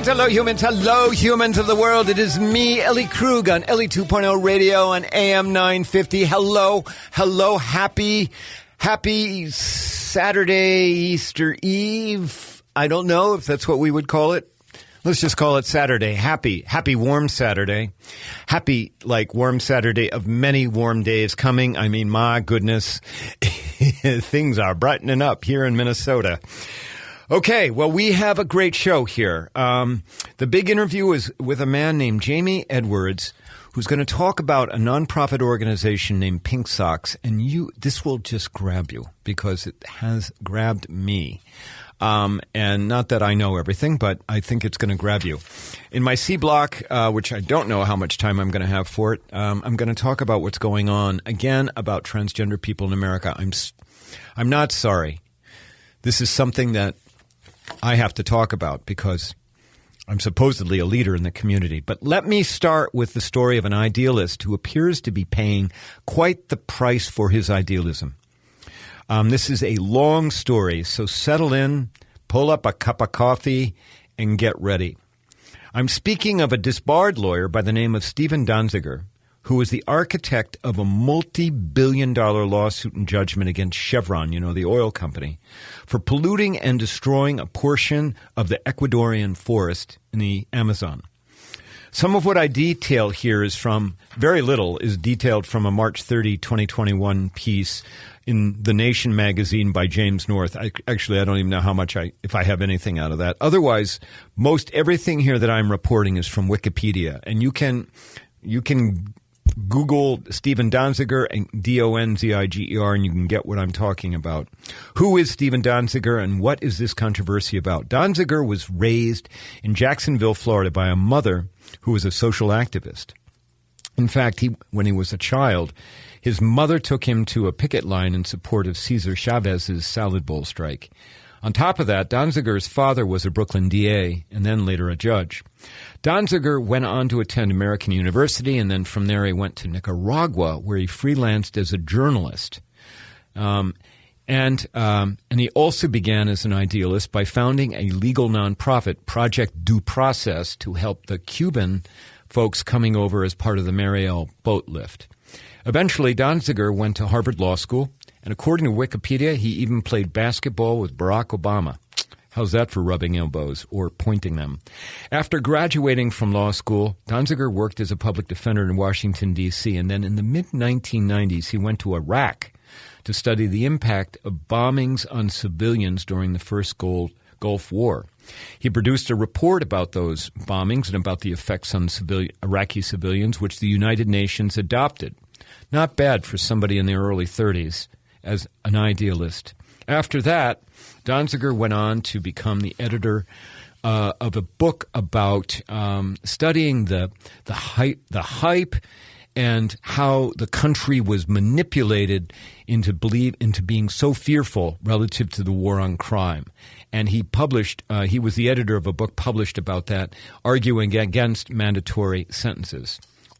hello humans of the world. It is me, Ellie Krug on Ellie 2.0 Radio on AM 950. Hello, happy Saturday, Easter Eve. I don't know if that's what we would call it. Let's just call it Saturday. Happy warm Saturday. Happy, warm Saturday of many warm days coming. I mean, my goodness, things are brightening up here in Minnesota. Okay, well, we have a great show here. The big interview is with a man named Jamey Edwards, who's going to talk about a nonprofit organization named Pink Socks. And this will just grab you because it has grabbed me. And not that I know everything, but I think it's going to grab you. In my C block, which I don't know how much time I'm going to have for it, I'm going to talk about what's going on, again, about transgender people in America. I'm not sorry. This is something that I have to talk about because I'm supposedly a leader in the community. But let me start with the story of an idealist who appears to be paying quite the price for his idealism. This is a long story, so settle in, pull up a cup of coffee, and get ready. I'm speaking of a disbarred lawyer by the name of Steven Donziger, who was the architect of a multi-billion-dollar lawsuit and judgment against Chevron, the oil company, for polluting and destroying a portion of the Ecuadorian forest in the Amazon. Some of what I detail here is very little is detailed from a March 30, 2021 piece in The Nation magazine by James North. Actually, I don't even know how much if I have anything out of that. Otherwise, most everything here that I'm reporting is from Wikipedia, and you can Google Steven Donziger and Donziger, and you can get what I'm talking about. Who is Steven Donziger, and what is this controversy about? Donziger was raised in Jacksonville, Florida, by a mother who was a social activist. In fact, when he was a child, his mother took him to a picket line in support of Cesar Chavez's salad bowl strike. On top of that, Donziger's father was a Brooklyn DA and then later a judge. Donziger went on to attend American University, and then from there he went to Nicaragua, where he freelanced as a journalist. And he also began as an idealist by founding a legal nonprofit, Project Due Process, to help the Cuban folks coming over as part of the Mariel boat lift. Eventually, Donziger went to Harvard Law School, and according to Wikipedia, he even played basketball with Barack Obama. How's that for rubbing elbows or pointing them? After graduating from law school, Donziger worked as a public defender in Washington, D.C., and then in the mid-1990s, he went to Iraq to study the impact of bombings on civilians during the first Gulf War. He produced a report about those bombings and about the effects on Iraqi civilians, which the United Nations adopted. Not bad for somebody in their early 30s as an idealist. After that, Donziger went on to become the editor of a book about studying the hype and how the country was manipulated into being so fearful relative to the war on crime. And he was the editor of a book published about that, arguing against mandatory sentences.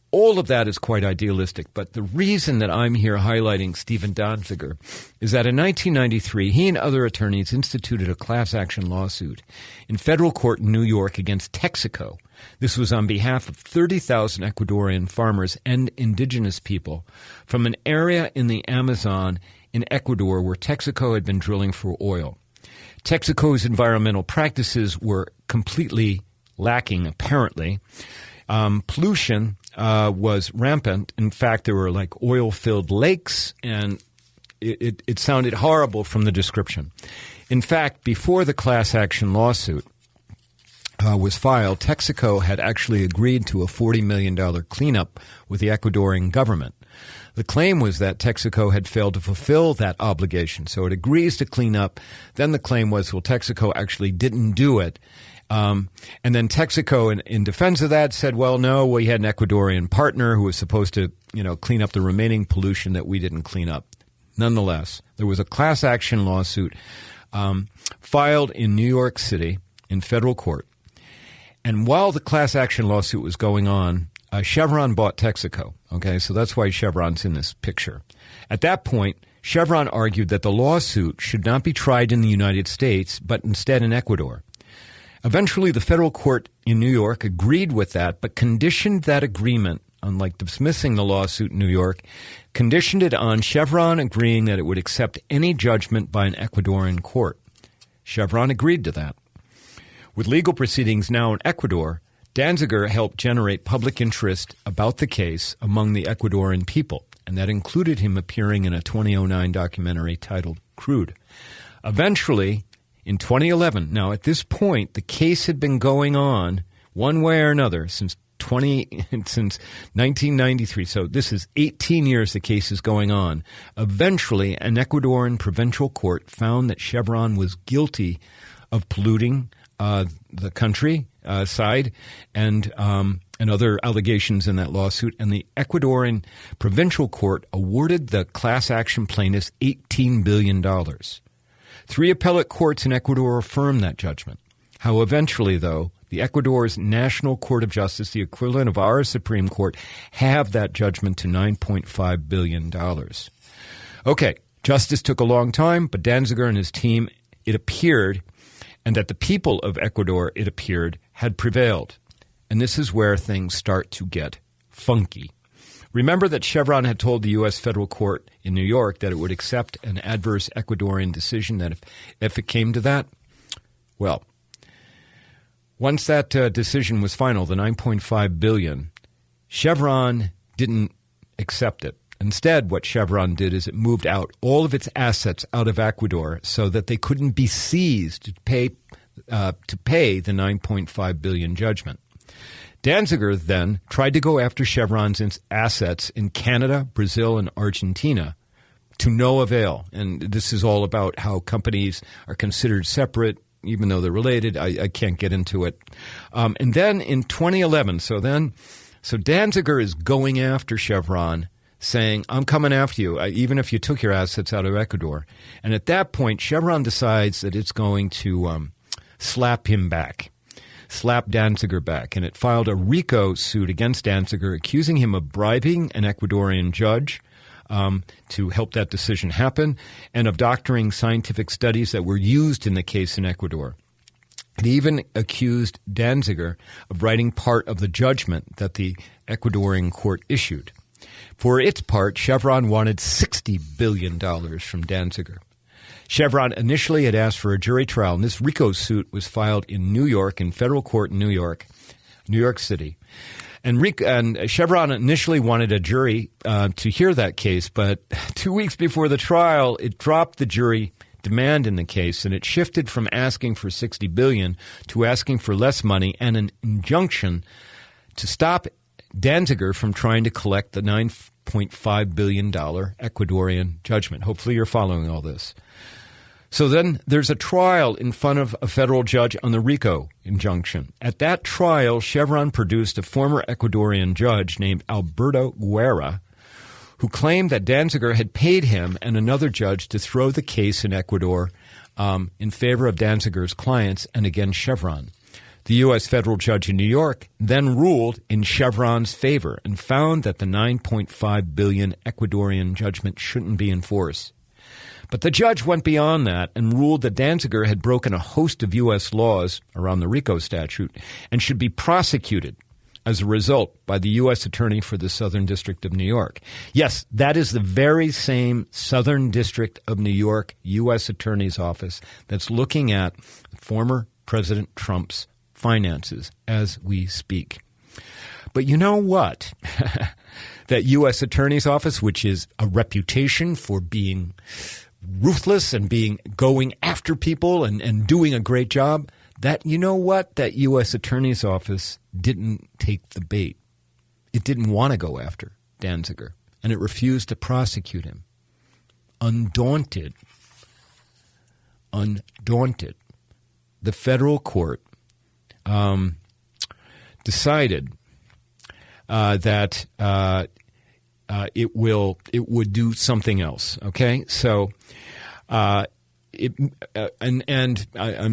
All of that is quite idealistic, but the reason that I'm here highlighting Steven Donziger is that in 1993, he and other attorneys instituted a class action lawsuit in federal court in New York against Texaco. This was on behalf of 30,000 Ecuadorian farmers and indigenous people from an area in the Amazon in Ecuador where Texaco had been drilling for oil. Texaco's environmental practices were completely lacking, apparently. Pollution was rampant. In fact, there were oil-filled lakes, and it sounded horrible from the description. In fact, before the class action lawsuit was filed, Texaco had actually agreed to a $40 million cleanup with the Ecuadorian government. The claim was that Texaco had failed to fulfill that obligation, so it agrees to clean up. Then the claim was, Texaco actually didn't do it. And then Texaco, in defense of that, said, well, no, we had an Ecuadorian partner who was supposed to, clean up the remaining pollution that we didn't clean up. Nonetheless, there was a class action lawsuit filed in New York City in federal court. And while the class action lawsuit was going on, Chevron bought Texaco. Okay, so that's why Chevron's in this picture. At that point, Chevron argued that the lawsuit should not be tried in the United States, but instead in Ecuador. Eventually, the federal court in New York agreed with that, but conditioned that agreement, unlike dismissing the lawsuit in New York, conditioned it on Chevron agreeing that it would accept any judgment by an Ecuadorian court. Chevron agreed to that. With legal proceedings now in Ecuador, Donziger helped generate public interest about the case among the Ecuadorian people, and that included him appearing in a 2009 documentary titled Crude. Eventually, in 2011, now at this point, the case had been going on one way or another since 1993. So this is 18 years the case is going on. Eventually, an Ecuadorian provincial court found that Chevron was guilty of polluting the country side and other allegations in that lawsuit. And the Ecuadorian provincial court awarded the class action plaintiffs $18 billion. 3 appellate courts in Ecuador affirmed that judgment. How eventually, though, the Ecuador's National Court of Justice, the equivalent of our Supreme Court, halved that judgment to $9.5 billion. Okay, justice took a long time, but Donziger and his team, it appeared, and that the people of Ecuador, it appeared, had prevailed. And this is where things start to get funky. Remember that Chevron had told the U.S. federal court in New York that it would accept an adverse Ecuadorian decision that if it came to that? Well, once that decision was final, the $9.5 billion, Chevron didn't accept it. Instead, what Chevron did is it moved out all of its assets out of Ecuador so that they couldn't be seized to pay the $9.5 billion judgment. Donziger then tried to go after Chevron's assets in Canada, Brazil, and Argentina to no avail. And this is all about how companies are considered separate, even though they're related. I can't get into it. And then in 2011, so Donziger is going after Chevron, saying, I'm coming after you, even if you took your assets out of Ecuador. And at that point, Chevron decides that it's going to slap Donziger back. And it filed a RICO suit against Donziger, accusing him of bribing an Ecuadorian judge to help that decision happen, and of doctoring scientific studies that were used in the case in Ecuador. It even accused Donziger of writing part of the judgment that the Ecuadorian court issued. For its part, Chevron wanted $60 billion from Donziger. Chevron initially had asked for a jury trial, and this RICO suit was filed in New York, in federal court in New York City. And Chevron initially wanted a jury to hear that case, but 2 weeks before the trial, it dropped the jury demand in the case, and it shifted from asking for $60 billion to asking for less money and an injunction to stop Donziger from trying to collect the $9.5 billion Ecuadorian judgment. Hopefully you're following all this. So then there's a trial in front of a federal judge on the RICO injunction. At that trial, Chevron produced a former Ecuadorian judge named Alberto Guerra, who claimed that Donziger had paid him and another judge to throw the case in Ecuador in favor of Donziger's clients and against Chevron. The U.S. federal judge in New York then ruled in Chevron's favor and found that the $9.5 billion Ecuadorian judgment shouldn't be enforced. But the judge went beyond that and ruled that Donziger had broken a host of U.S. laws around the RICO statute and should be prosecuted as a result by the U.S. Attorney for the Southern District of New York. Yes, that is the very same Southern District of New York U.S. Attorney's Office that's looking at former President Trump's finances as we speak. But you know what? That U.S. Attorney's Office, which is a reputation for being ruthless and going after people and doing a great job, that U.S. Attorney's Office didn't take the bait. It didn't want to go after Donziger, and it refused to prosecute him. Undaunted, the federal court decided that it would do something else. Okay, so I'm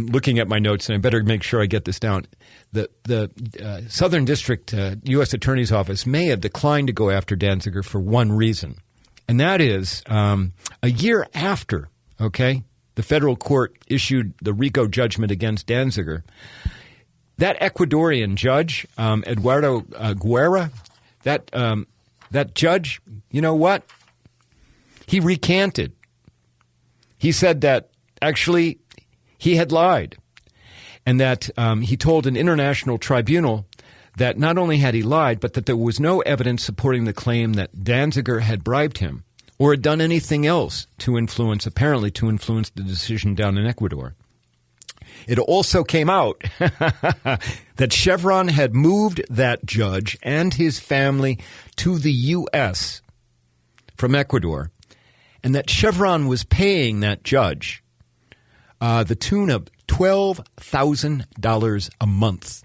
looking at my notes, and I better make sure I get this down. The Southern District U.S. Attorney's Office may have declined to go after Donziger for one reason, and that is a year after, the federal court issued the RICO judgment against Donziger. that Ecuadorian judge, Eduardo Guerra, that judge, you know what? He recanted. He said that actually he had lied, and that he told an international tribunal that not only had he lied, but that there was no evidence supporting the claim that Donziger had bribed him or had done anything else to influence the decision down in Ecuador. It also came out that Chevron had moved that judge and his family to the U.S. from Ecuador, and that Chevron was paying that judge the tune of $12,000 a month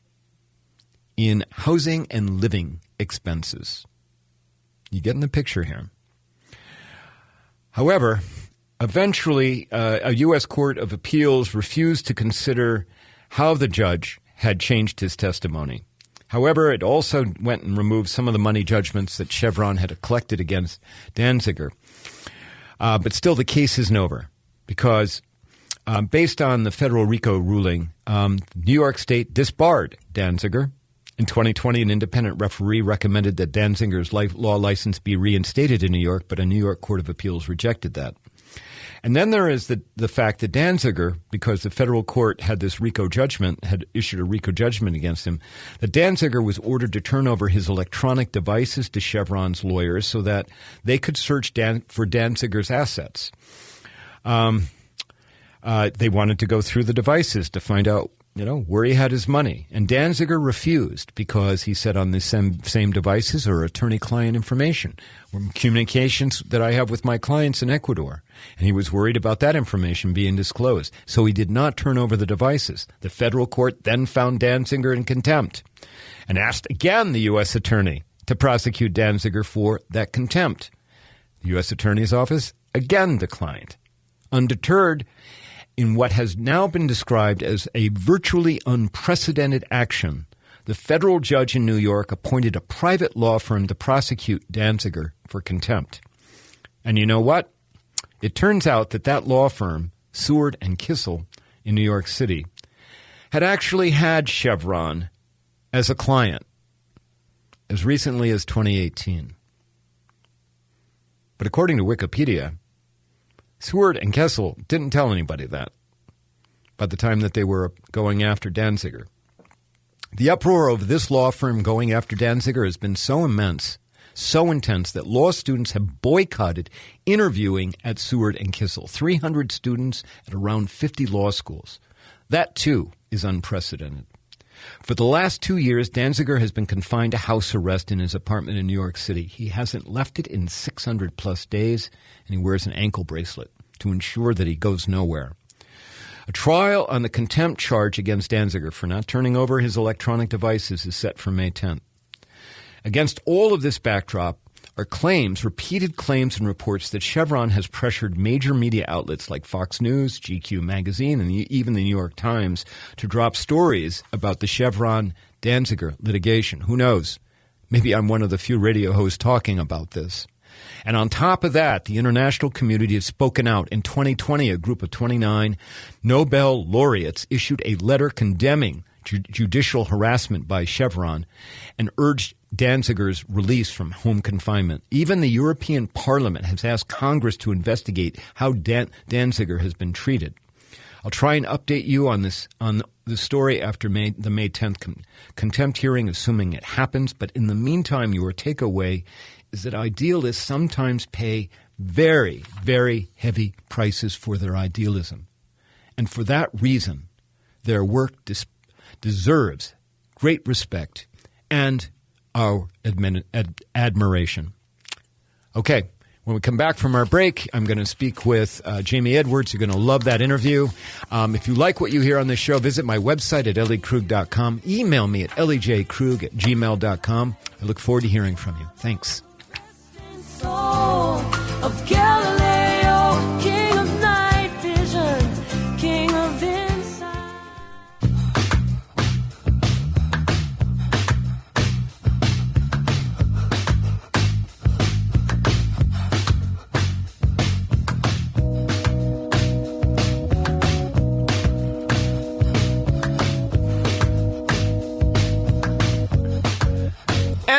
in housing and living expenses. You getting the picture here? However, eventually, a U.S. Court of Appeals refused to consider how the judge had changed his testimony. However, it also went and removed some of the money judgments that Chevron had collected against Donziger. But still, the case isn't over because based on the federal RICO ruling, New York State disbarred Donziger. In 2020, an independent referee recommended that Donziger's law license be reinstated in New York, but a New York Court of Appeals rejected that. And then there is the fact that Donziger, because the federal court had this RICO judgment, had issued a RICO judgment against him, that Donziger was ordered to turn over his electronic devices to Chevron's lawyers so that they could search for Donziger's assets. They wanted to go through the devices to find out, where he had his money. And Donziger refused because he said on the same devices are attorney-client information, or communications that I have with my clients in Ecuador. And he was worried about that information being disclosed. So he did not turn over the devices. The federal court then found Donziger in contempt and asked again the U.S. attorney to prosecute Donziger for that contempt. The U.S. attorney's office again declined. Undeterred, in what has now been described as a virtually unprecedented action, the federal judge in New York appointed a private law firm to prosecute Donziger for contempt. And you know what? It turns out that law firm, Seward and Kissel in New York City, had actually had Chevron as a client as recently as 2018. But according to Wikipedia, Seward and Kessel didn't tell anybody that by the time that they were going after Donziger. The uproar of this law firm going after Donziger has been so immense, so intense, that law students have boycotted interviewing at Seward and Kissel. 300 students at around 50 law schools. That, too, is unprecedented. For the last 2 years, Donziger has been confined to house arrest in his apartment in New York City. He hasn't left it in 600-plus days, and he wears an ankle bracelet to ensure that he goes nowhere. A trial on the contempt charge against Donziger for not turning over his electronic devices is set for May 10th. Against all of this backdrop are repeated claims and reports that Chevron has pressured major media outlets like Fox News, GQ Magazine, and even the New York Times to drop stories about the Chevron-Donziger litigation. Who knows? Maybe I'm one of the few radio hosts talking about this. And on top of that, the international community has spoken out. In 2020, a group of 29 Nobel laureates issued a letter condemning judicial harassment by Chevron and urged Donziger's release from home confinement. Even the European Parliament has asked Congress to investigate how Donziger has been treated. I'll try and update you on the story after the May 10th contempt hearing, assuming it happens. But in the meantime, your takeaway is that idealists sometimes pay very, very heavy prices for their idealism. And for that reason, their work deserves great respect and our admiration. Okay, when we come back from our break, I'm going to speak with Jamey Edwards. You're going to love that interview. If you like what you hear on this show, visit my website at elliekrug.com. Email me at elliejkrug@gmail.com. I look forward to hearing from you. Thanks. Of Galileo, king of night vision, king of insight.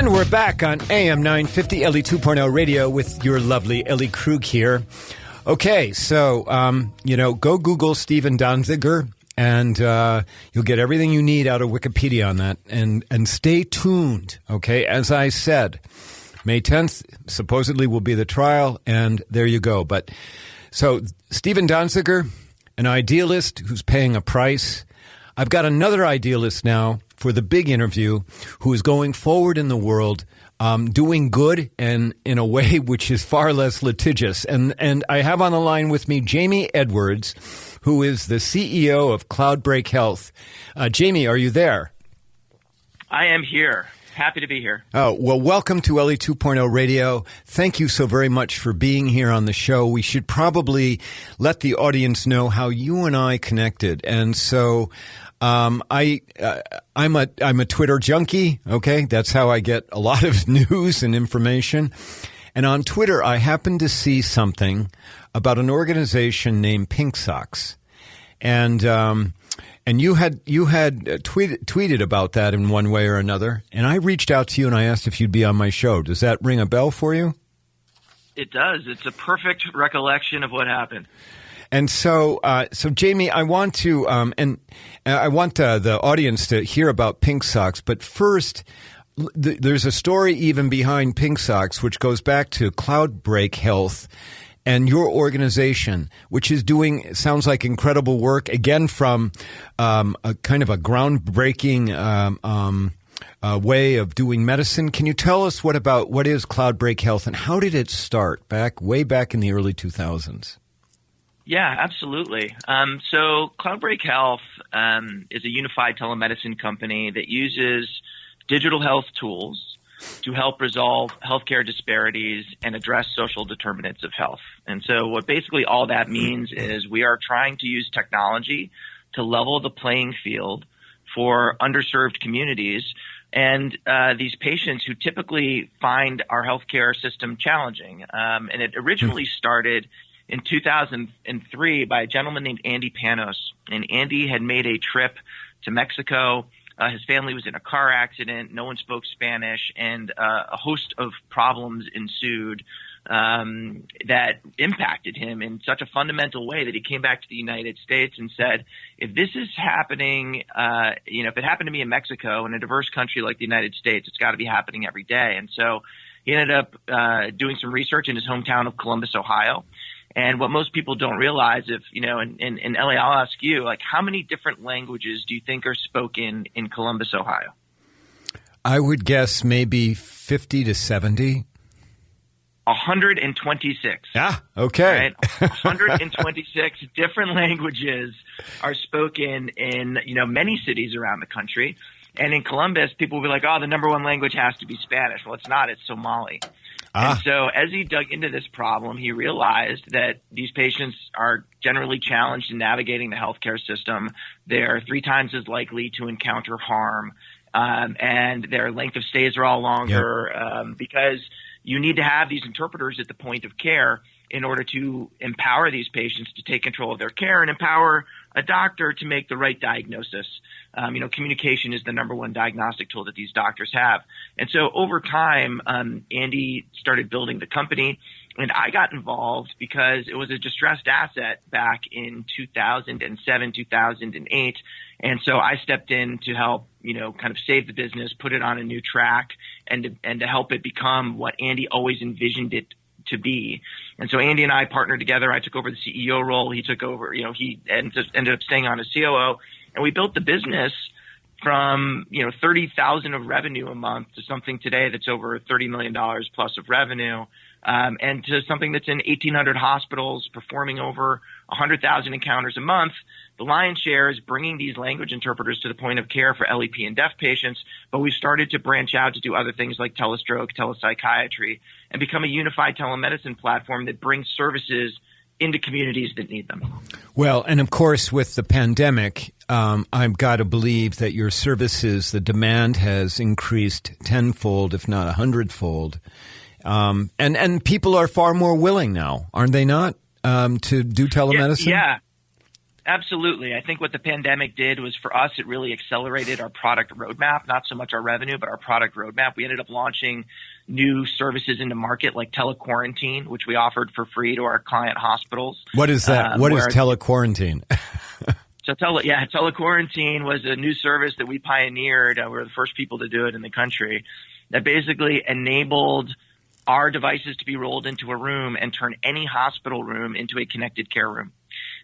And we're back on AM 950 Ellie 2.0 radio with your lovely Ellie Krug here. Okay, so, go Google Steven Donziger and you'll get everything you need out of Wikipedia on that. And stay tuned, okay? As I said, May 10th supposedly will be the trial, and there you go. But so Steven Donziger, an idealist who's paying a price. I've got another idealist now for the big interview who is going forward in the world, doing good and in a way which is far less litigious. And I have on the line with me Jamey Edwards, who is the CEO of Cloudbreak Health. Jamey, are you there? I am here. Happy to be here. Oh, well, welcome to Ellie 2.0 Radio. Thank you so very much for being here on the show. We should probably let the audience know how you and I connected. And so I'm a Twitter junkie, okay? That's how I get a lot of news and information. And on Twitter, I happened to see something about an organization named Pink Socks. And you had tweeted about that in one way or another, and I reached out to you and I asked if you'd be on my show. Does that ring a bell for you? It does. It's a perfect recollection of what happened. And so Jamey, I want to, I want the audience to hear about Pink Socks, but first, there's a story even behind Pink Socks, which goes back to Cloudbreak Health and your organization, which is doing, sounds like incredible work, again, from a kind of a groundbreaking way of doing medicine. Can you tell us what is Cloudbreak Health and how did it start way back in the early 2000s? Yeah, absolutely. So Cloudbreak Health is a unified telemedicine company that uses digital health tools to help resolve healthcare disparities and address social determinants of health. And so what basically all that means is we are trying to use technology to level the playing field for underserved communities and these patients who typically find our healthcare system challenging. And it originally started in 2003 by a gentleman named Andy Panos. And Andy had made a trip to Mexico. His family was in a car accident. No one spoke Spanish, and a host of problems ensued that impacted him in such a fundamental way that he came back to the United States and said, if this is happening, if it happened to me in Mexico, in a diverse country like the United States, it's got to be happening every day. And so he ended up doing some research in his hometown of Columbus, Ohio. And what most people don't realize, and Ellie, I'll ask you, like, how many different languages do you think are spoken in Columbus, Ohio? I would guess maybe 50 to 70. 126. Ah, okay. Right? 126 different languages are spoken in, many cities around the country. And in Columbus, people will be like, oh, the number one language has to be Spanish. Well, it's not. It's Somali. And so as he dug into this problem, he realized that these patients are generally challenged in navigating the healthcare system. They're 3 times as likely to encounter harm, and their length of stays are all longer because you need to have these interpreters at the point of care in order to empower these patients to take control of their care and empower a doctor to make the right diagnosis. Communication is the number one diagnostic tool that these doctors have. And so over time, Andy started building the company, and I got involved because it was a distressed asset back in 2007, 2008. And so I stepped in to help, kind of save the business, put it on a new track, and to help it become what Andy always envisioned it to be. And so Andy and I partnered together. I took over the CEO role. He took over, he ended up staying on as COO. And we built the business from, 30,000 of revenue a month to something today that's over $30 million plus of revenue, and to something that's in 1,800 hospitals performing over 100,000 encounters a month. The lion's share is bringing these language interpreters to the point of care for LEP and deaf patients, but we started to branch out to do other things like telestroke, telepsychiatry, and become a unified telemedicine platform that brings services into communities that need them. Well, and of course, with the pandemic, I've got to believe that your services, the demand has increased tenfold, if not 100-fold. And people are far more willing now, aren't they not, to do telemedicine? Yeah. Absolutely. I think what the pandemic did was, for us, it really accelerated our product roadmap, not so much our revenue, but our product roadmap. We ended up launching new services into market like telequarantine, which we offered for free to our client hospitals. What is that? What is telequarantine? So telequarantine was a new service that we pioneered. We were the first people to do it in the country, that basically enabled our devices to be rolled into a room and turn any hospital room into a connected care room.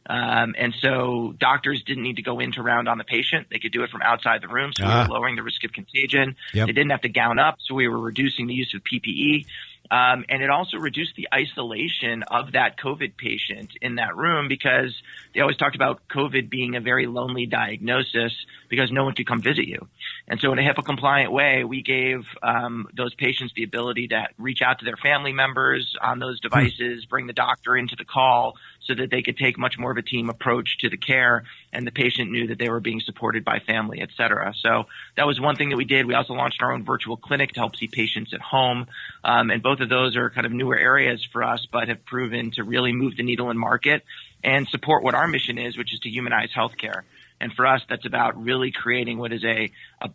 And so doctors didn't need to go in to round on the patient. They could do it from outside the room. So we were lowering the risk of contagion. Yep. They didn't have to gown up. So we were reducing the use of PPE. And it also reduced the isolation of that COVID patient in that room, because they always talked about COVID being a very lonely diagnosis because no one could come visit you. And so in a HIPAA compliant way, we gave those patients the ability to reach out to their family members on those devices, bring the doctor into the call so that they could take much more of a team approach to the care, and the patient knew that they were being supported by family, et cetera. So that was one thing that we did. We also launched our own virtual clinic to help see patients at home. And both of those are kind of newer areas for us, but have proven to really move the needle in market and support what our mission is, which is to humanize healthcare. And for us, that's about really creating what is a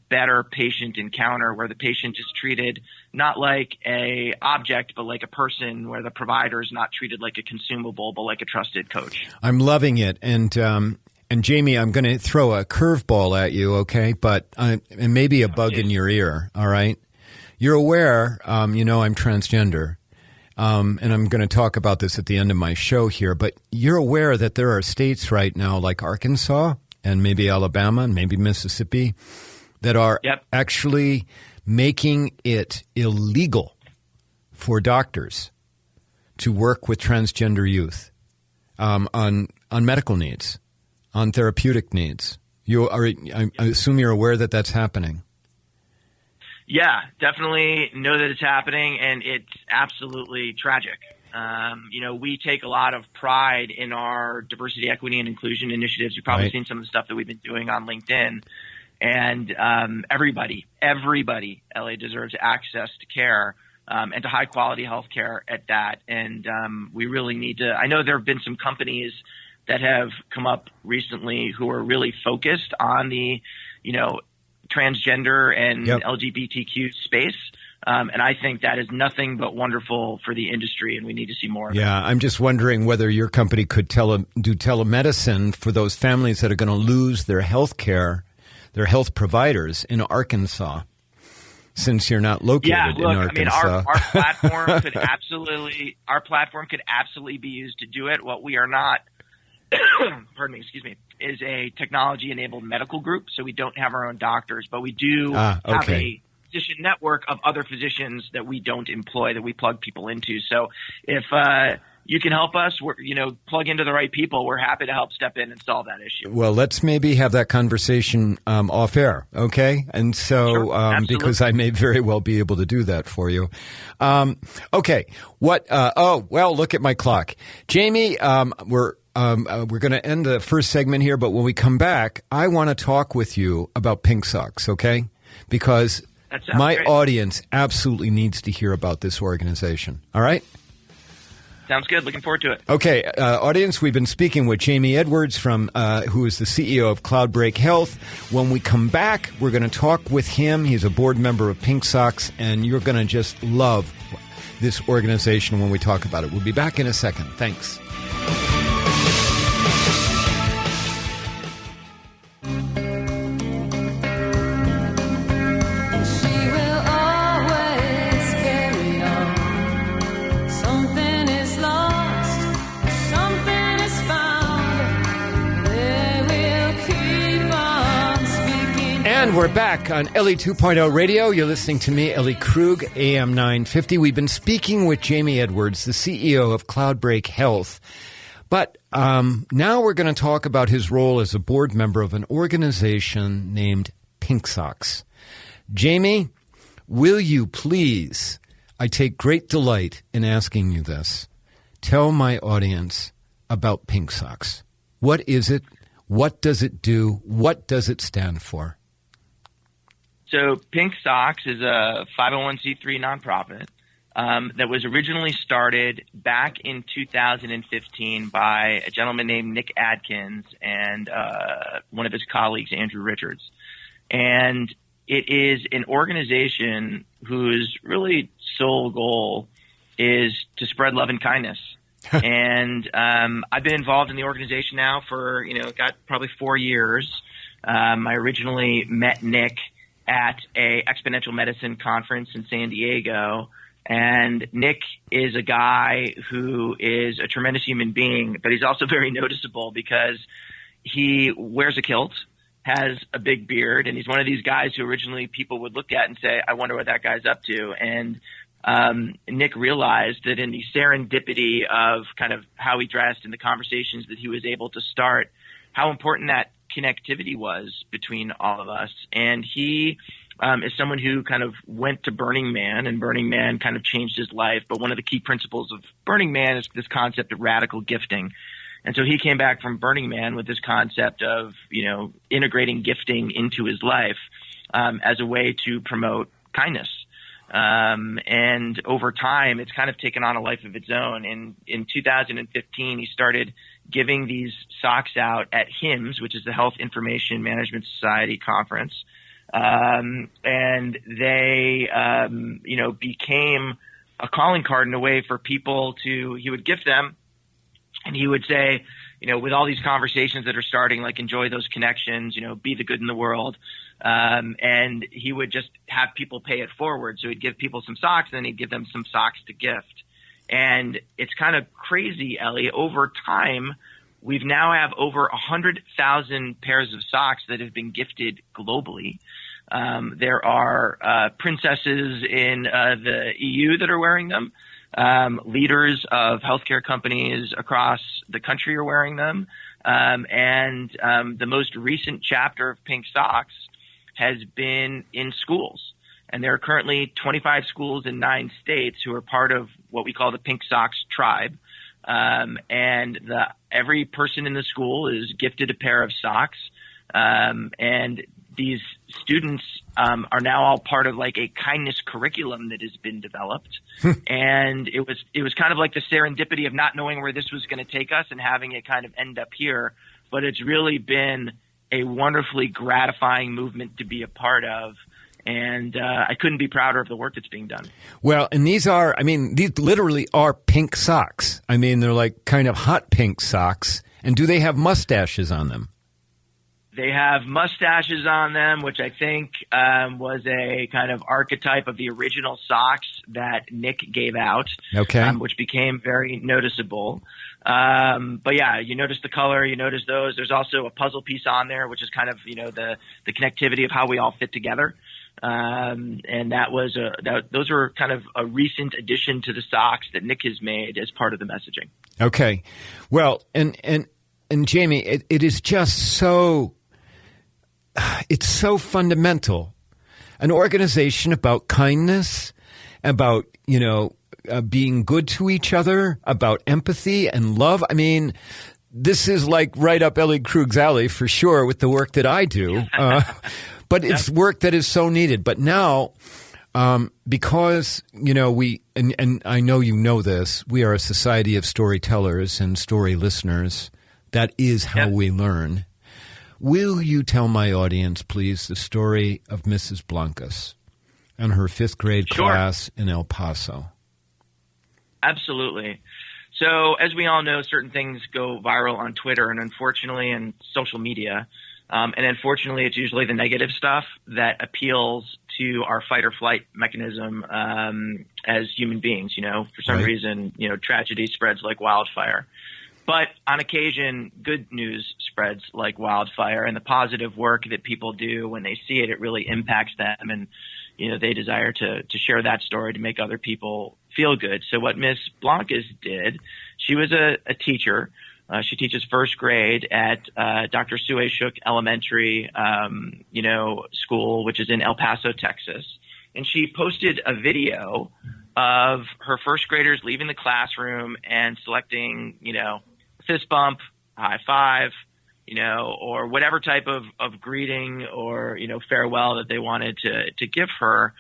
better patient encounter, where the patient is treated not like a object, but like a person, where the provider is not treated like a consumable, but like a trusted coach. I'm loving it. And Jamey, I'm going to throw a curveball at you, okay? But and maybe a bug in your ear, all right? You're aware, I'm transgender. And I'm going to talk about this at the end of my show here, but you're aware that there are states right now like Arkansas and maybe Alabama and maybe Mississippi that are actually making it illegal for doctors to work with transgender youth on medical needs, on therapeutic needs. I assume you're aware that that's happening. Yeah, definitely know that it's happening, and it's absolutely tragic. We take a lot of pride in our diversity, equity, and inclusion initiatives. You've probably seen some of the stuff that we've been doing on LinkedIn. And everybody, Ellie, deserves access to care and to high-quality health care at that. And we really need to – I know there have been some companies that have come up recently who are really focused on the, transgender and LGBTQ space. And I think that is nothing but wonderful for the industry, and we need to see more of it. I'm just wondering whether your company could do telemedicine for those families that are going to lose their health care, their health providers in Arkansas, since you're not located in Arkansas. Our platform could absolutely be used to do it. What we are not, is a technology-enabled medical group, so we don't have our own doctors, but we do have a physician network of other physicians that we don't employ, that we plug people into. So if you can help us, plug into the right people, we're happy to help step in and solve that issue. Well, let's maybe have that conversation off air, okay? And so, because I may very well be able to do that for you. Okay. What? Look at my clock. Jamey, we're going to end the first segment here, but when we come back, I want to talk with you about Pink Socks, okay? Because my audience absolutely needs to hear about this organization. All right? Sounds good. Looking forward to it. Okay, audience, we've been speaking with Jamey Edwards, who is the CEO of Cloudbreak Health. When we come back, we're going to talk with him. He's a board member of Pink Socks, and you're going to just love this organization when we talk about it. We'll be back in a second. Thanks. And we're back on Ellie 2.0 Radio. You're listening to me, Ellie Krug, AM 950. We've been speaking with Jamey Edwards, the CEO of Cloudbreak Health. But now we're going to talk about his role as a board member of an organization named Pink Socks. Jamey, will you please, I take great delight in asking you this, tell my audience about Pink Socks. What is it? What does it do? What does it stand for? So Pink Socks is a 501c3 nonprofit that was originally started back in 2015 by a gentleman named Nick Adkins and one of his colleagues, Andrew Richards. And it is an organization whose really sole goal is to spread love and kindness. And I've been involved in the organization now for, got probably 4 years. I originally met Nick at a exponential medicine conference in San Diego. And Nick is a guy who is a tremendous human being, but he's also very noticeable because he wears a kilt, has a big beard, and he's one of these guys who originally people would look at and say, I wonder what that guy's up to. And Nick realized that in the serendipity of kind of how he dressed and the conversations that he was able to start, how important that connectivity was between all of us. And he is someone who kind of went to Burning Man, and Burning Man kind of changed his life. But one of the key principles of Burning Man is this concept of radical gifting. And so he came back from Burning Man with this concept of, integrating gifting into his life as a way to promote kindness. And over time, it's kind of taken on a life of its own. In 2015, he started giving these socks out at HIMSS, which is the Health Information Management Society conference. And they, became a calling card in a way for people he would gift them. And he would say, with all these conversations that are starting, like enjoy those connections, be the good in the world. And he would just have people pay it forward. So he'd give people some socks, and then he'd give them some socks to gift. And it's kind of crazy, Ellie. Over time, we've now have over 100,000 pairs of socks that have been gifted globally. There are princesses in the EU that are wearing them. Leaders of healthcare companies across the country are wearing them. And the most recent chapter of Pink Socks has been in schools. And there are currently 25 schools in 9 states who are part of what we call the Pink Socks tribe. And every person in the school is gifted a pair of socks. And these students are now all part of like a kindness curriculum that has been developed. And it was kind of like the serendipity of not knowing where this was going to take us and having it kind of end up here. But it's really been a wonderfully gratifying movement to be a part of. And I couldn't be prouder of the work that's being done. Well, and these literally are pink socks. I mean, they're like kind of hot pink socks. And do they have mustaches on them? They have mustaches on them, which I think was a kind of archetype of the original socks that Nick gave out, which became very noticeable. But yeah, you notice the color, you notice those. There's also a puzzle piece on there, which is kind of, the connectivity of how we all fit together. And those were kind of a recent addition to the socks that Nick has made as part of the messaging. Okay. Well, and Jamey, it is just so... It's so fundamental. An organization about kindness, about, being good to each other, about empathy and love. I mean, this is like right up Ellie Krug's alley for sure with the work that I do. But it's work that is so needed. But now, because, and I know you know this, we are a society of storytellers and story listeners. That is how we learn. Will you tell my audience, please, the story of Mrs. Blancas and her 5th grade class in El Paso? Absolutely. So as we all know, certain things go viral on Twitter and unfortunately in social media. And unfortunately, it's usually the negative stuff that appeals to our fight or flight mechanism as human beings. For some reason, tragedy spreads like wildfire. But on occasion, good news spreads like wildfire, and the positive work that people do when they see it, it really impacts them, and they desire to share that story to make other people feel good. So what Miss Blancas did, she was a teacher. She teaches 1st grade at Dr. Sue Shook Elementary, school, which is in El Paso, Texas. And she posted a video of her 1st graders leaving the classroom and selecting, fist bump, high five, or whatever type of greeting or, farewell that they wanted to give her.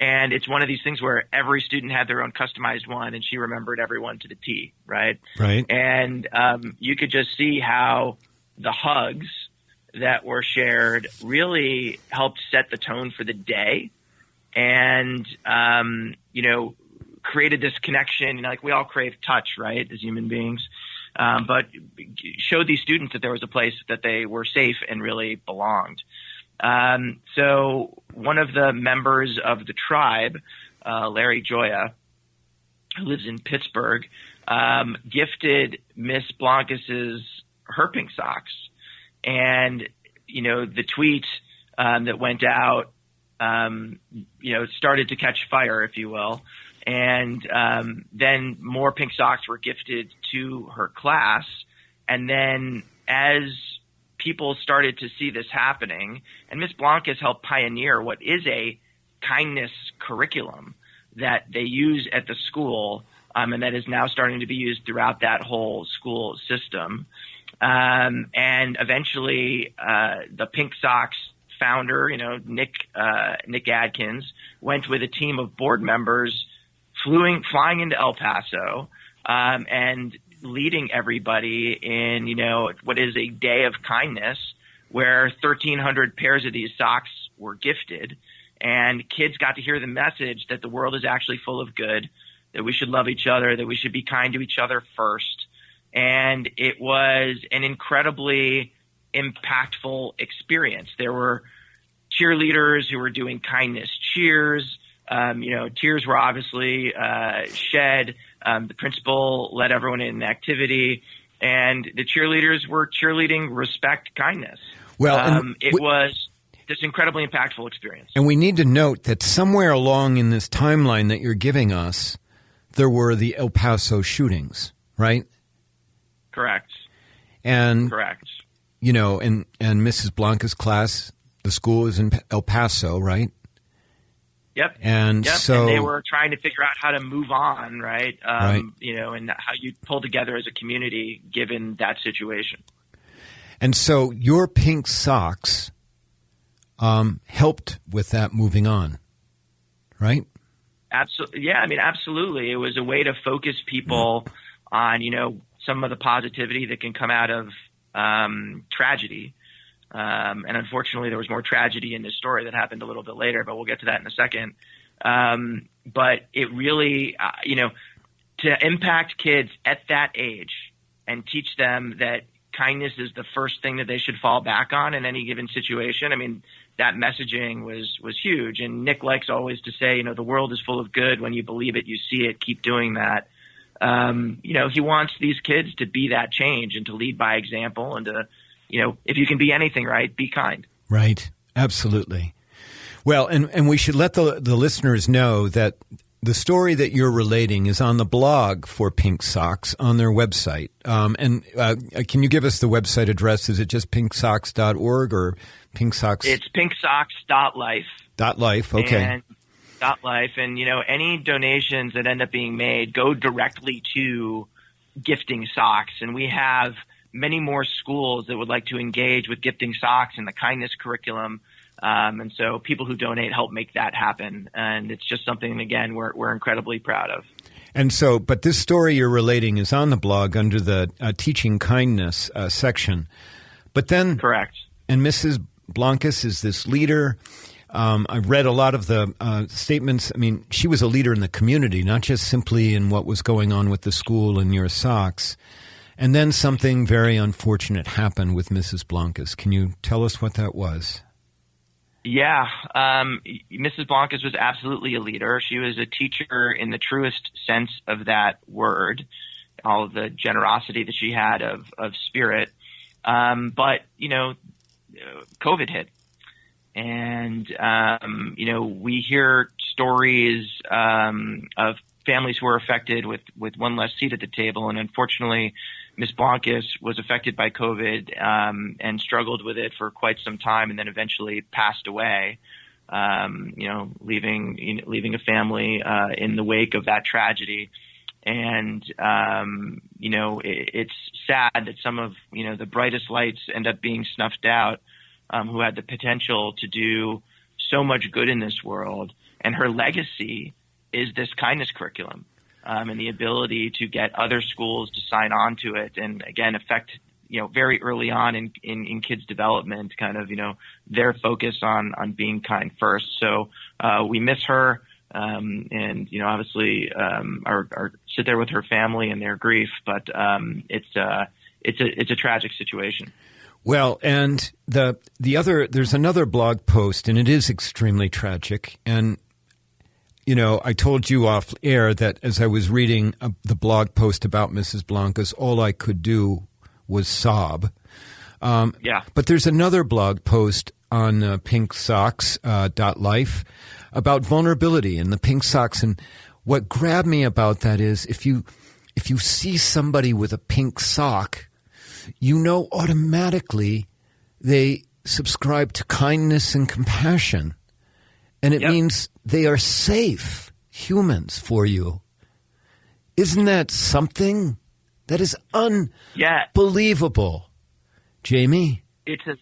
And it's one of these things where every student had their own customized one, and she remembered everyone to the T, right? Right. And you could just see how the hugs that were shared really helped set the tone for the day, and created this connection. Like, we all crave touch, right, as human beings, but showed these students that there was a place that they were safe and really belonged. So one of the members of the tribe, Larry Joya, who lives in Pittsburgh, gifted Miss Blancas's her pink socks. And, the tweet that went out, started to catch fire, if you will. And then more pink socks were gifted to her class. And then as people started to see this happening, and Miss Blancas helped pioneer what is a kindness curriculum that they use at the school, and that is now starting to be used throughout that whole school system. And eventually, the Pink Socks founder, Nick Adkins, went with a team of board members flying into El Paso, and leading everybody in, what is a day of kindness, where 1,300 pairs of these socks were gifted, and kids got to hear the message that the world is actually full of good, that we should love each other, that we should be kind to each other first. And it was an incredibly impactful experience. There were cheerleaders who were doing kindness cheers. Tears were obviously shed. The principal led everyone in the activity, and the cheerleaders were cheerleading respect, kindness. Well, it was this incredibly impactful experience. And we need to note that somewhere along in this timeline that you're giving us, there were the El Paso shootings, right? Correct. And correct. And Mrs. Blanca's class, the school is in El Paso, right? Yep. And so and they were trying to figure out how to move on, right? Right. And how you pull together as a community given that situation. And so your pink socks helped with that moving on, right? Absolutely. Yeah, absolutely. It was a way to focus people on, some of the positivity that can come out of tragedy. And unfortunately, there was more tragedy in this story that happened a little bit later, but we'll get to that in a second. But it really, to impact kids at that age and teach them that kindness is the first thing that they should fall back on in any given situation. That messaging was huge. And Nick likes always to say, the world is full of good. When you believe it, you see it. Keep doing that. He wants these kids to be that change and to lead by example, and to, if you can be anything, right, be kind. Right. Absolutely. Well, and we should let the listeners know that the story that you're relating is on the blog for Pink Socks on their website. Can you give us the website address? Is it just pinksocks.org or Pink Socks? It's pinksocks.life. .life, okay. And .life. And, any donations that end up being made go directly to gifting socks. And we have many more schools that would like to engage with gifting socks and the kindness curriculum. And so people who donate help make that happen. And it's just something, again, we're incredibly proud of. And so, but this story you're relating is on the blog under the Teaching Kindness section. But then, correct. And Mrs. Blancas is this leader. I've read a lot of the statements. She was a leader in the community, not just simply in what was going on with the school and your socks. And then something very unfortunate happened with Mrs. Blancas. Can you tell us what that was? Yeah. Mrs. Blancas was absolutely a leader. She was a teacher in the truest sense of that word, all of the generosity that she had of spirit. But, COVID hit. And, we hear stories of families who were affected with one less seat at the table. And unfortunately, Ms. Blancas was affected by COVID and struggled with it for quite some time, and then eventually passed away, leaving a family in the wake of that tragedy. And, it's sad that some of, the brightest lights end up being snuffed out, who had the potential to do so much good in this world. And her legacy is this kindness curriculum, and the ability to get other schools to sign on to it, and again, affect, very early on in kids' development, kind of, their focus on being kind first. So we miss her, and obviously our sit there with her family and their grief, but it's a tragic situation. Well, and there's another blog post, and it is extremely tragic. And, I told you off air that as I was reading the blog post about Mrs. Blancas, all I could do was sob. Yeah. But there's another blog post on pinksocks.life about vulnerability and the pink socks. And what grabbed me about that is if you see somebody with a pink sock, automatically they subscribe to kindness and compassion. And it means they are safe humans for you. Isn't that something? That is unbelievable. Jamey? It's a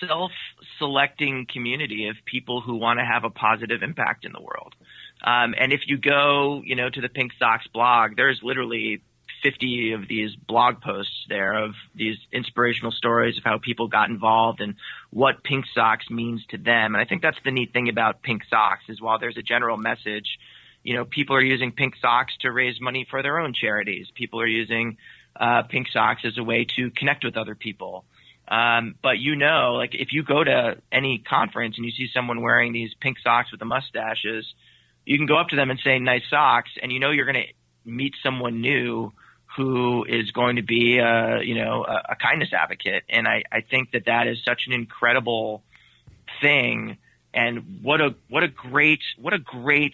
self-selecting community of people who want to have a positive impact in the world. And if you go, to the Pink Socks blog, there's literally 50 of these blog posts there of these inspirational stories of how people got involved and what Pink Socks means to them. And I think that's the neat thing about Pink Socks is while there's a general message, people are using Pink Socks to raise money for their own charities. People are using Pink Socks as a way to connect with other people. But if you go to any conference and you see someone wearing these pink socks with the mustaches, you can go up to them and say, nice socks. And you're going to meet someone new who is going to be a kindness advocate. And I think that is such an incredible thing. And what a great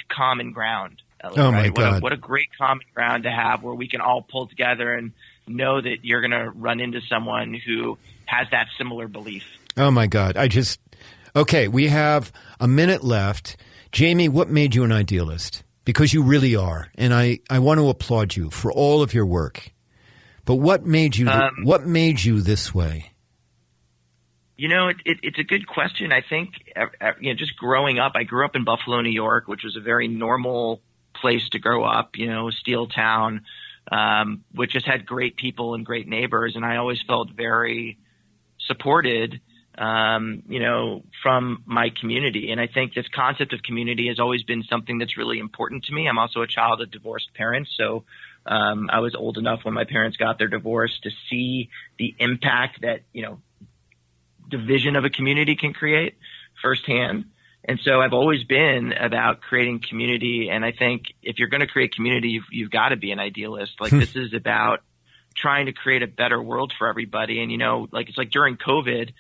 common ground. Ellie, oh right? my God. What a great common ground to have where we can all pull together and know that you're going to run into someone who has that similar belief. Oh my God. Okay, we have a minute left. Jamey, what made you an idealist? Because you really are. And I want to applaud you for all of your work. But what made you this way? It's a good question. I think, just growing up, I grew up in Buffalo, New York, which was a very normal place to grow up, steel town, which just had great people and great neighbors. And I always felt very supported, from my community. And I think this concept of community has always been something that's really important to me. I'm also a child of divorced parents. So I was old enough when my parents got their divorce to see the impact that, division of a community can create firsthand. And so I've always been about creating community. And I think if you're going to create community, you've got to be an idealist. Like this is about trying to create a better world for everybody. And, it's like during COVID,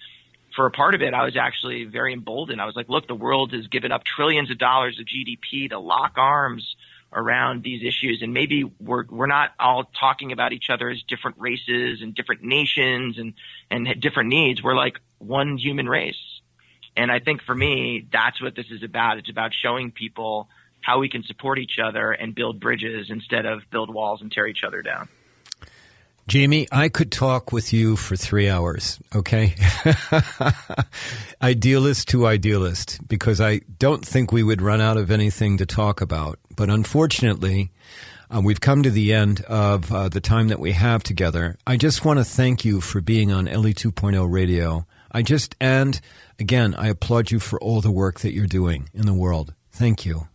for a part of it, I was actually very emboldened. I was like, look, the world has given up trillions of dollars of GDP to lock arms around these issues. And maybe we're not all talking about each other as different races and different nations and different needs. We're like one human race. And I think for me, that's what this is about. It's about showing people how we can support each other and build bridges instead of build walls and tear each other down. Jamey, I could talk with you for 3 hours, okay? Idealist to idealist, because I don't think we would run out of anything to talk about. But unfortunately, we've come to the end of the time that we have together. I just want to thank you for being on Ellie 2.0 Radio. And again, I applaud you for all the work that you're doing in the world. Thank you.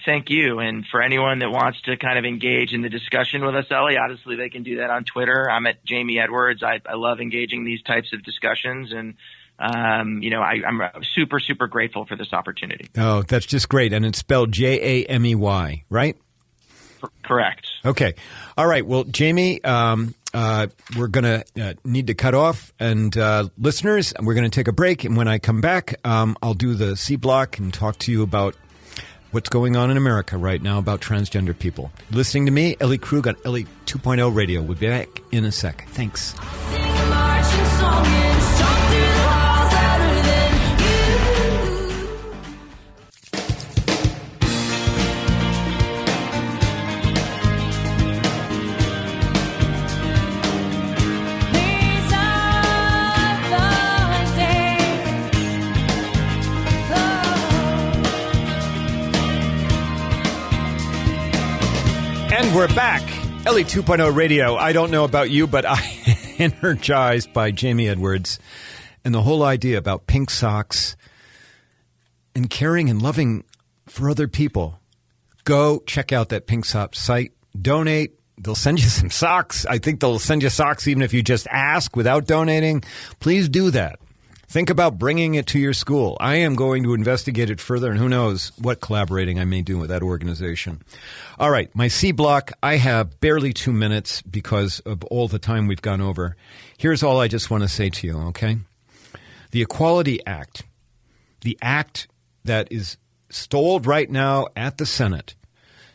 Thank you. And for anyone that wants to kind of engage in the discussion with us, Ellie, obviously they can do that on Twitter. I'm at Jamey Edwards. I love engaging these types of discussions. And, I'm super, super grateful for this opportunity. Oh, that's just great. And it's spelled Jamey, right? Correct. Okay. All right. Well, Jamey, we're going to need to cut off. And listeners, we're going to take a break. And when I come back, I'll do the C block and talk to you about what's going on in America right now about transgender people. Listening to me, Ellie Krug on Ellie 2.0 Radio. We'll be back in a sec. Thanks. Sing a marching song and stomp through the halls louder than you. These are the days. Oh. And we're back. Ellie 2.0 Radio. I don't know about you, but I'm energized by Jamey Edwards and the whole idea about pink socks and caring and loving for other people. Go check out that Pink Sock site. Donate. They'll send you some socks. I think they'll send you socks even if you just ask without donating. Please do that. Think about bringing it to your school. I am going to investigate it further, and who knows what collaborating I may do with that organization. All right, my C block, I have barely 2 minutes because of all the time we've gone over. Here's all I just want to say to you, okay? The Equality Act, the act that is stalled right now at the Senate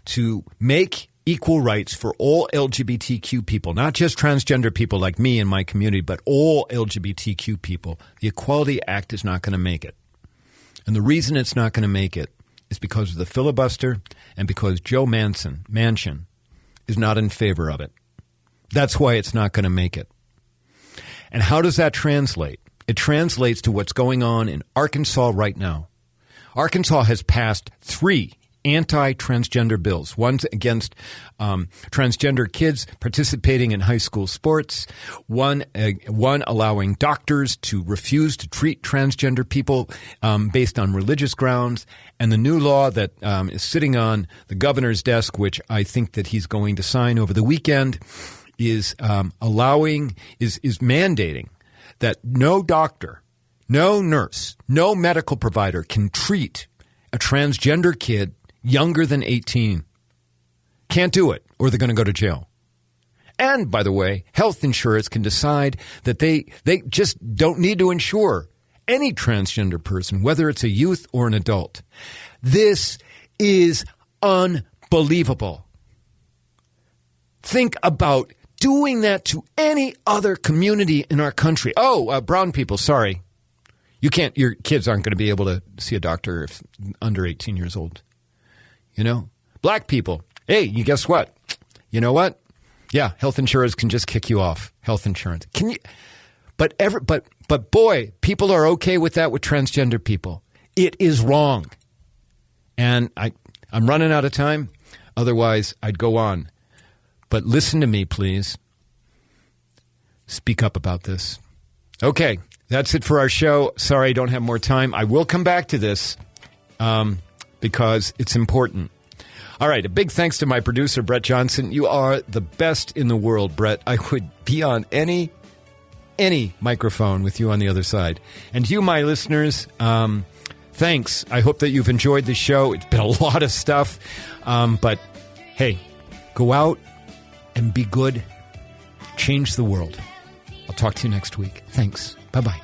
to make equal rights for all LGBTQ people, not just transgender people like me and my community, but all LGBTQ people. The Equality Act is not going to make it. And the reason it's not going to make it is because of the filibuster and because Joe Manchin is not in favor of it. That's why it's not going to make it. And how does that translate? It translates to what's going on in Arkansas right now. Arkansas has passed 3 anti-transgender bills. One's against transgender kids participating in high school sports. One allowing doctors to refuse to treat transgender people based on religious grounds. And the new law that is sitting on the governor's desk, which I think that he's going to sign over the weekend, is mandating that no doctor, no nurse, no medical provider can treat a transgender kid younger than 18. Can't do it, or they're going to go to jail. And, by the way, health insurers can decide that they just don't need to insure any transgender person, whether it's a youth or an adult. This is unbelievable. Think about doing that to any other community in our country. Oh, brown people, sorry. Your kids aren't going to be able to see a doctor if under 18 years old. You know, black people. Hey, you guess what? You know what? Yeah, health insurers can just kick you off. Health insurance. Can you? But boy, people are okay with that with transgender people. It is wrong. And I'm running out of time. Otherwise, I'd go on. But listen to me, please. Speak up about this. Okay, that's it for our show. Sorry, I don't have more time. I will come back to this. Because it's important. All right, a big thanks to my producer, Brett Johnson. You are the best in the world, Brett. I would be on any microphone with you on the other side. And you, my listeners, thanks. I hope that you've enjoyed the show. It's been a lot of stuff. But, hey, go out and be good. Change the world. I'll talk to you next week. Thanks. Bye-bye.